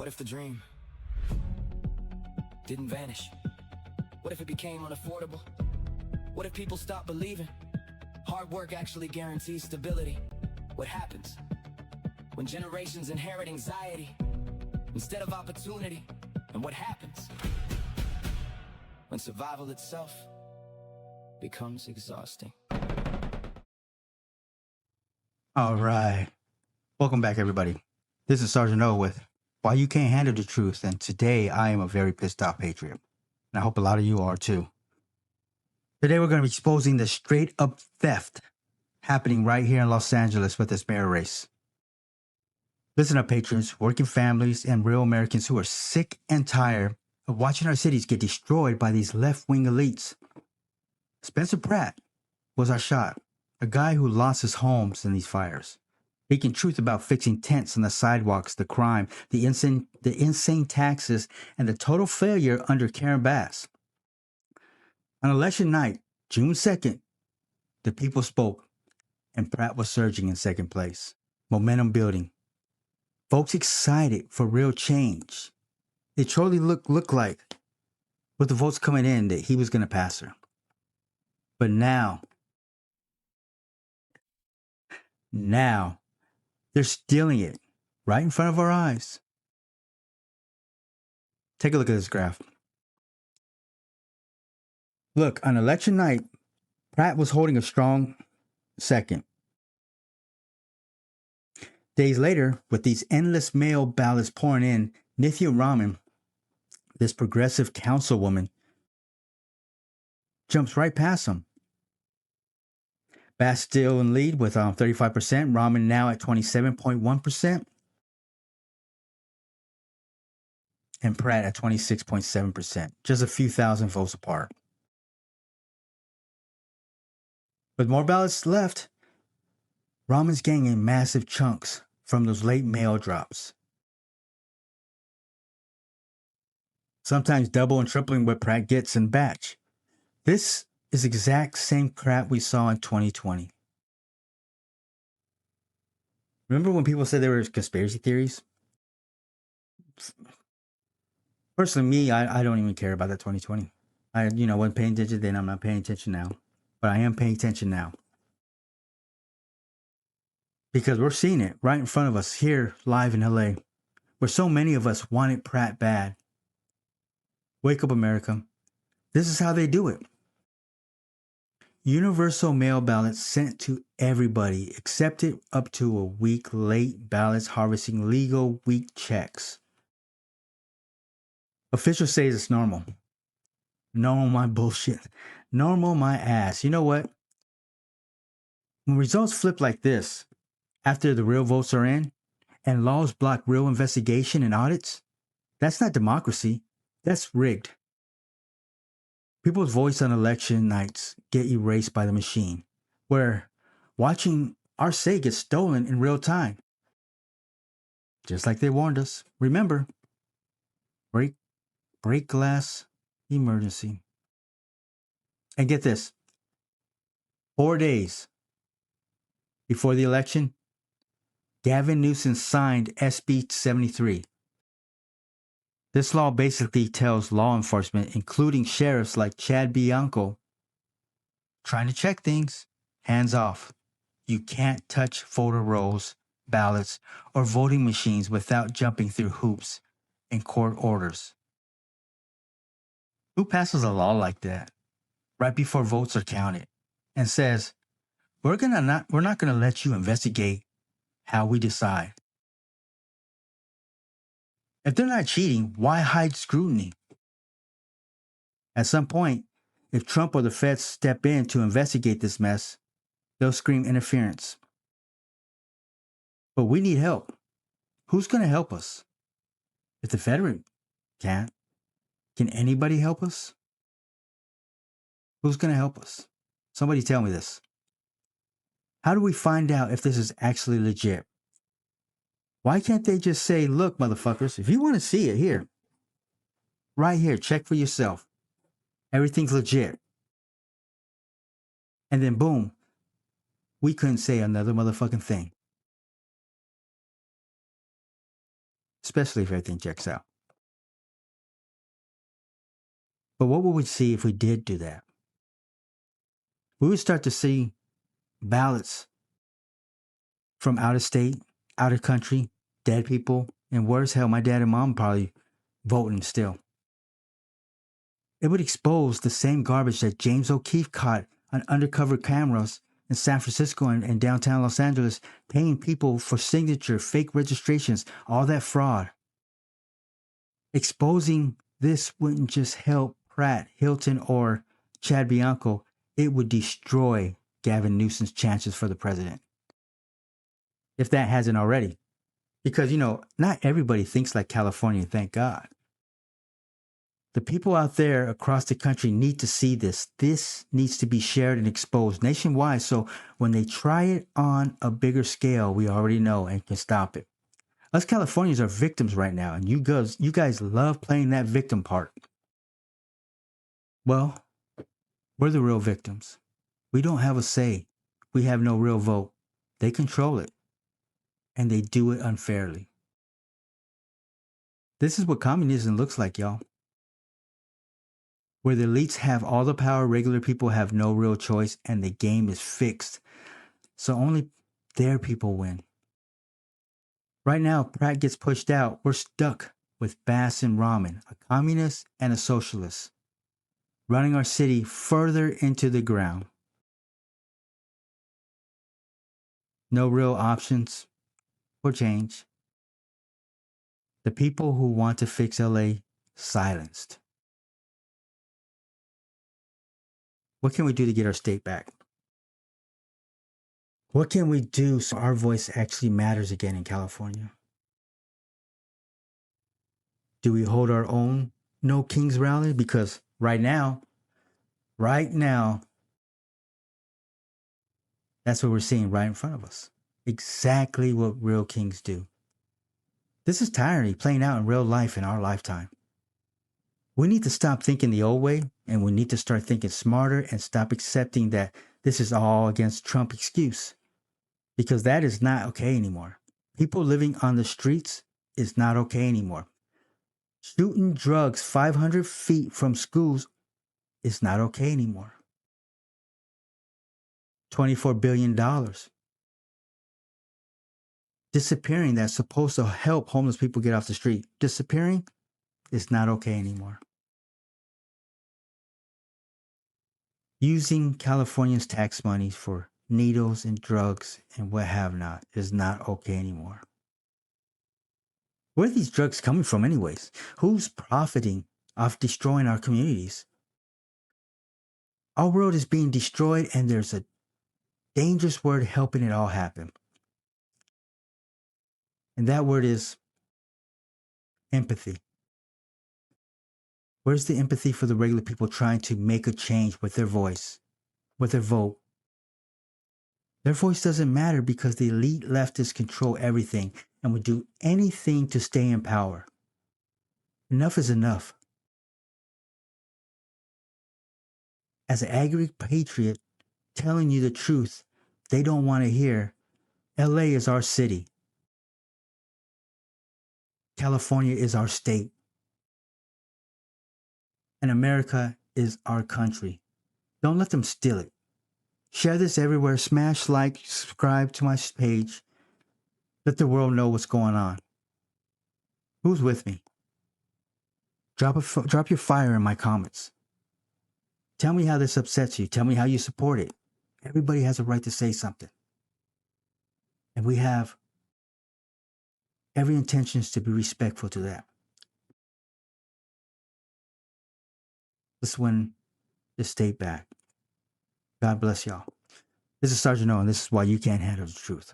What if the dream didn't vanish? What if it became unaffordable? What if people stopped believing hard work actually guarantees stability? What happens when generations inherit anxiety instead of opportunity? And what happens when survival itself becomes exhausting? All right. Welcome back, everybody. This is Sergeant O with Why You Can't Handle the Truth, and today I am a very pissed off patriot. And I hope a lot of you are too. Today we're going to be exposing the straight up theft happening right here in Los Angeles with this mayor race. Listen up, patriots, working families, and real Americans who are sick and tired of watching our cities get destroyed by these left-wing elites. Spencer Pratt was our shot, a guy who lost his homes in these fires. Speaking truth about fixing tents on the sidewalks, the crime, the insane taxes, and the total failure under Karen Bass. On election night, June 2nd, the people spoke, and Pratt was surging in second place. Momentum building. Folks excited for real change. It truly looked like, with the votes coming in, that he was going to pass her. But now, they're stealing it right in front of our eyes. Take a look at this graph. Look, on election night, Pratt was holding a strong second. Days later, with these endless mail ballots pouring in, Nithya Raman, this progressive councilwoman, jumps right past him. Bass still in lead with 35%. Raman now at 27.1%. And Pratt at 26.7%. Just a few thousand votes apart. With more ballots left, Raman's gaining massive chunks from those late mail drops. Sometimes double and tripling what Pratt gets in batch. This is the exact same crap we saw in 2020. Remember when people said there were conspiracy theories? Personally, me, I don't even care about that 2020. I wasn't paying attention then. I'm not paying attention now. But I am paying attention now. Because we're seeing it right in front of us here live in LA, where so many of us wanted Pratt bad. Wake up, America. This is how they do it. Universal mail ballots sent to everybody, accepted up to a week late ballots harvesting legal weak checks. Officials say it's normal. Normal my bullshit. Normal my ass. You know what? When results flip like this, after the real votes are in, and laws block real investigation and audits, that's not democracy. That's rigged. People's voice on election nights get erased by the machine, where watching our say get stolen in real time. Just like they warned us. Remember, break glass emergency. And get this, 4 days before the election, Gavin Newsom signed SB 73. This law basically tells law enforcement, including sheriffs like Chad Bianco, trying to check things, hands off. You can't touch voter rolls, ballots, or voting machines without jumping through hoops and court orders. Who passes a law like that right before votes are counted and says, we're not going to let you investigate how we decide? If they're not cheating, why hide scrutiny? At some point, if Trump or the feds step in to investigate this mess, they'll scream interference. But we need help. Who's going to help us? If the federal can't, can anybody help us? Who's going to help us? Somebody tell me this. How do we find out if this is actually legit? Why can't they just say, look, motherfuckers, if you want to see it, here, right here, check for yourself. Everything's legit. And then boom, we couldn't say another motherfucking thing. especially if everything checks out. But what would we see if we did do that? We would start to see ballots from out of state, out of country, dead people, and worse, hell, my dad and mom probably voting still. It would expose the same garbage that James O'Keefe caught on undercover cameras in San Francisco and downtown Los Angeles, paying people for signature, fake registrations, all that fraud. Exposing this wouldn't just help Pratt, Hilton, or Chad Bianco. It would destroy Gavin Newsom's chances for the president. If that hasn't already. Because, not everybody thinks like California, thank God. The people out there across the country need to see this. This needs to be shared and exposed nationwide. So when they try it on a bigger scale, we already know and can stop it. Us Californians are victims right now. And you guys love playing that victim part. Well, we're the real victims. We don't have a say. We have no real vote. They control it. And they do it unfairly. This is what communism looks like, y'all. Where the elites have all the power, regular people have no real choice, and the game is fixed. So only their people win. Right now, Pratt gets pushed out. We're stuck with Bass and Raman, a communist and a socialist, running our city further into the ground. No real options for change. The people who want to fix LA silenced. What can we do to get our state back? What can we do so our voice actually matters again in California? Do we hold our own No Kings rally? Because right now, that's what we're seeing right in front of us. Exactly what real kings do. This is tyranny playing out in real life in our lifetime. We need to stop thinking the old way, and we need to start thinking smarter and stop accepting that this is all against Trump excuse. Because that is not okay anymore. People living on the streets is not okay anymore. Shooting drugs 500 feet from schools is not okay anymore. $24 billion. Disappearing that's supposed to help homeless people get off the street. Disappearing is not okay anymore. Using California's tax money for needles and drugs and what have not is not okay anymore. Where are these drugs coming from anyways? Who's profiting off destroying our communities? Our world is being destroyed and there's a dangerous word helping it all happen. And that word is empathy. Where's the empathy for the regular people trying to make a change with their voice, with their vote? Their voice doesn't matter because the elite leftists control everything and would do anything to stay in power. Enough is enough. As an angry patriot telling you the truth they don't want to hear, LA is our city. California is our state. And America is our country. Don't let them steal it. Share this everywhere. Smash like, subscribe to my page. Let the world know what's going on. Who's with me? Drop your fire in my comments. Tell me how this upsets you. Tell me how you support it. Everybody has a right to say something. And we have every intention to be respectful to that. Let's win this state back. God bless y'all. This is Sergeant O, and this is why you can't handle the truth.